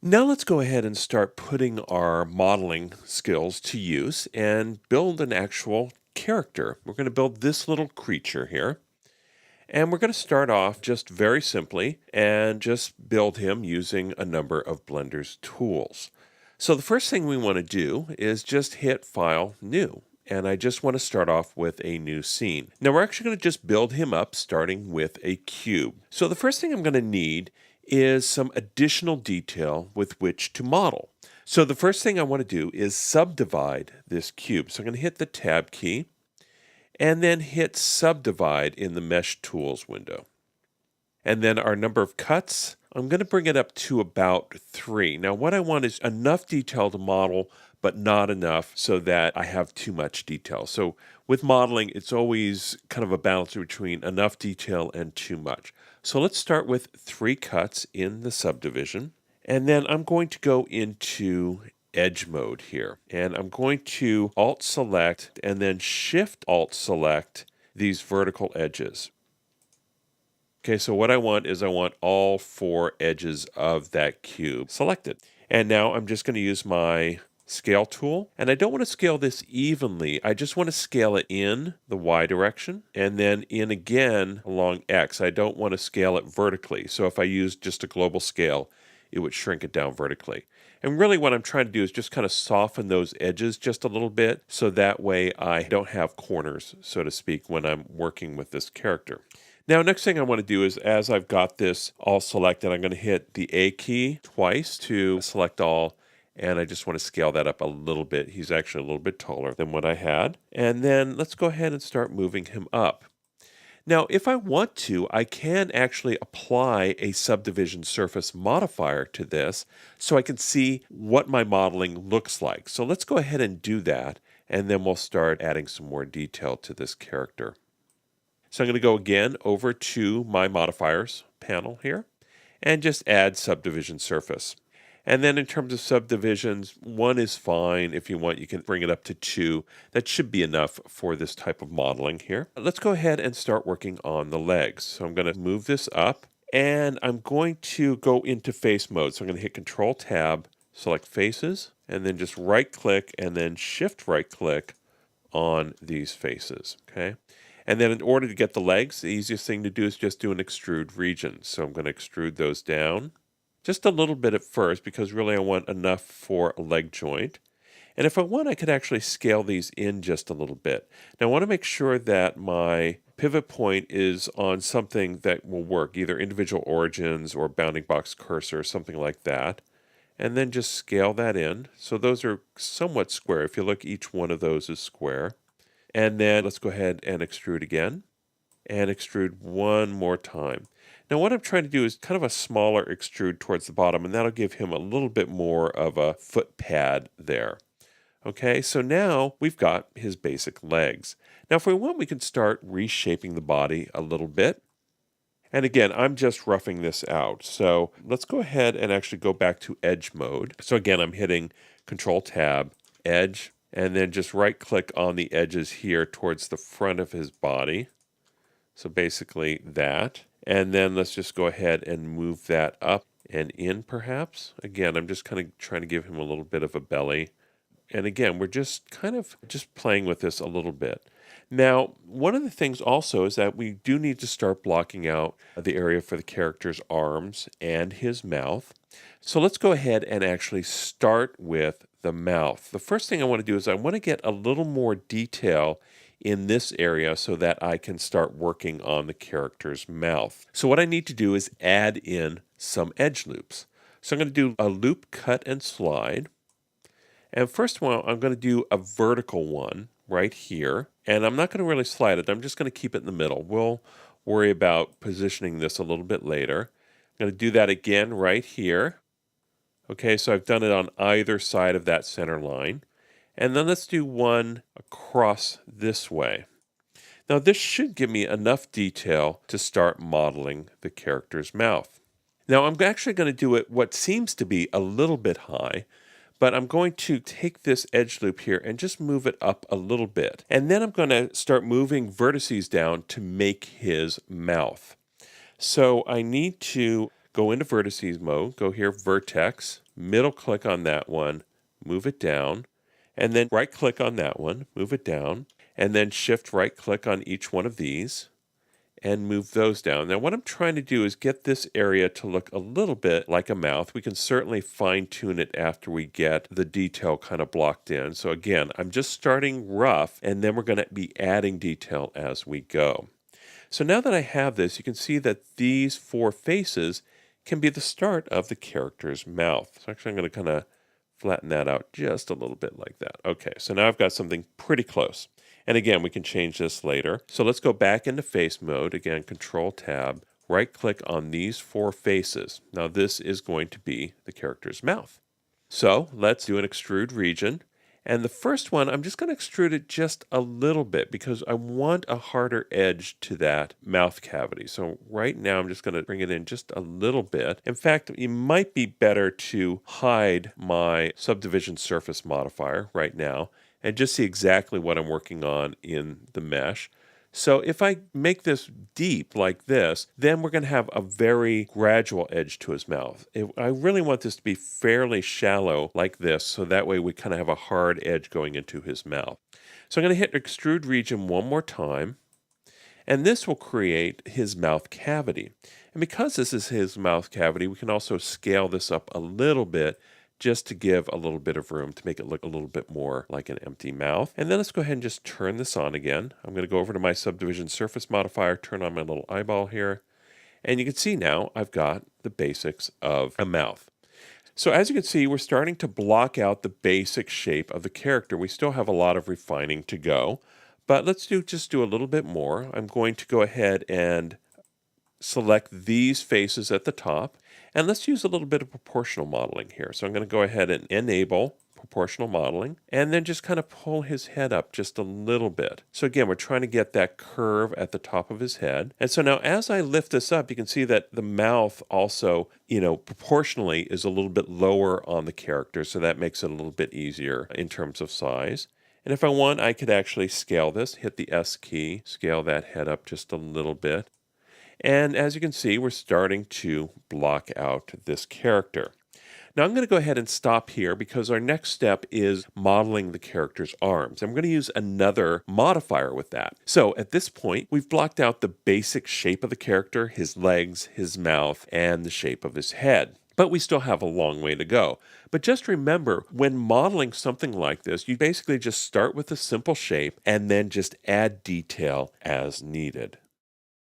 Now let's go ahead and start putting our modeling skills to use and build an actual character. We're going to build this little creature here. And we're going to start off just very simply and just build him using a number of Blender's tools. So the first thing we want to do is just hit File, New. And I just want to start off with a new scene. Now we're actually going to just build him up starting with a cube. So the first thing I'm going to need is some additional detail with which to model. So the first thing I want to do is subdivide this cube. So I'm going to hit the Tab key and then hit Subdivide in the Mesh Tools window. And then our number of cuts, I'm going to bring it up to about 3. Now what I want is enough detail to model, but not enough so that I have too much detail. So with modeling, it's always kind of a balance between enough detail and too much. So let's start with 3 cuts in the subdivision. And then I'm going to go into edge mode here. And I'm going to Alt select and then Shift Alt select these vertical edges. Okay, so what I want is I want all 4 edges of that cube selected. And now I'm just going to use my scale tool. And I don't want to scale this evenly. I just want to scale it in the Y direction and then in again along X. I don't want to scale it vertically. So if I use just a global scale, it would shrink it down vertically. And really what I'm trying to do is just kind of soften those edges just a little bit so that way I don't have corners, so to speak, when I'm working with this character. Now, next thing I want to do is as I've got this all selected, I'm going to hit the A key twice to select all, and I just want to scale that up a little bit. He's actually a little bit taller than what I had. And then let's go ahead and start moving him up. Now, if I want to, I can actually apply a subdivision surface modifier to this so I can see what my modeling looks like. So let's go ahead and do that, and then we'll start adding some more detail to this character. So I'm going to go again over to my modifiers panel here and just add subdivision surface. And then in terms of subdivisions, 1 is fine. If you want, you can bring it up to 2. That should be enough for this type of modeling here. Let's go ahead and start working on the legs. So I'm going to move this up and I'm going to go into face mode. So I'm going to hit Control Tab, select faces, and then just right click and then shift right click on these faces. Okay. And then in order to get the legs, the easiest thing to do is just do an extrude region. So I'm going to extrude those down just a little bit at first because really I want enough for a leg joint. And if I want, I could actually scale these in just a little bit. Now I want to make sure that my pivot point is on something that will work, either individual origins or bounding box cursor, something like that. And then just scale that in. So those are somewhat square. If you look, each one of those is square. And then let's go ahead and extrude again and extrude one more time. Now what I'm trying to do is kind of a smaller extrude towards the bottom, and that'll give him a little bit more of a foot pad there. Okay, so now we've got his basic legs. Now if we want, we can start reshaping the body a little bit. And again, I'm just roughing this out. So let's go ahead and actually go back to edge mode. So again, I'm hitting Control Tab, Edge, and then just right click on the edges here towards the front of his body. So basically that. And then let's just go ahead and move that up and in perhaps. Again, I'm just kind of trying to give him a little bit of a belly. And again, we're just kind of just playing with this a little bit. Now, one of the things also is that we do need to start blocking out the area for the character's arms and his mouth. So let's go ahead and actually start with the mouth. The first thing I want to do is I want to get a little more detail in this area so that I can start working on the character's mouth. So what I need to do is add in some edge loops. So I'm going to do a loop, cut, and slide. And first of all, I'm going to do a vertical one right here. And I'm not going to really slide it. I'm just going to keep it in the middle. We'll worry about positioning this a little bit later. I'm going to do that again right here. Okay, so I've done it on either side of that center line. And then let's do one across this way. Now this should give me enough detail to start modeling the character's mouth. Now I'm actually going to do it what seems to be a little bit high, but I'm going to take this edge loop here and just move it up a little bit. And then I'm going to start moving vertices down to make his mouth. So I need to Go into vertices mode, go here, vertex, middle click on that one, move it down, and then right click on that one, move it down, and then shift right click on each one of these and move those down. Now what I'm trying to do is get this area to look a little bit like a mouth. We can certainly fine tune it after we get the detail kind of blocked in. So again, I'm just starting rough and then we're going to be adding detail as we go. So now that I have this, you can see that these four faces can be the start of the character's mouth. So actually I'm going to kind of flatten that out just a little bit like that. Okay, so now I've got something pretty close. And again, we can change this later. So let's go back into face mode. Again, Control Tab, right click on these four faces. Now this is going to be the character's mouth. So let's do an extrude region. And the first one, I'm just going to extrude it just a little bit because I want a harder edge to that mouth cavity. So right now I'm just going to bring it in just a little bit. In fact, it might be better to hide my subdivision surface modifier right now and just see exactly what I'm working on in the mesh. So if I make this deep like this, then we're going to have a very gradual edge to his mouth. I really want this to be fairly shallow like this, so that way we kind of have a hard edge going into his mouth. So I'm going to hit extrude region one more time, and this will create his mouth cavity. And because this is his mouth cavity, we can also scale this up a little bit just to give a little bit of room to make it look a little bit more like an empty mouth. And then let's go ahead and just turn this on again. I'm going to go over to my subdivision surface modifier, turn on my little eyeball here, and you can see now I've got the basics of a mouth. So as you can see, we're starting to block out the basic shape of the character. We still have a lot of refining to go, but let's just do a little bit more. I'm going to go ahead and select these faces at the top, and let's use a little bit of proportional modeling here. So I'm going to go ahead and enable proportional modeling, and then just kind of pull his head up just a little bit. So again, we're trying to get that curve at the top of his head. And so now as I lift this up, you can see that the mouth also, proportionally is a little bit lower on the character, so that makes it a little bit easier in terms of size. And if I want, I could actually scale this, hit the S key, scale that head up just a little bit. And as you can see, we're starting to block out this character. Now I'm going to go ahead and stop here because our next step is modeling the character's arms. I'm going to use another modifier with that. So at this point, we've blocked out the basic shape of the character, his legs, his mouth, and the shape of his head. But we still have a long way to go. But just remember, when modeling something like this, you basically just start with a simple shape and then just add detail as needed.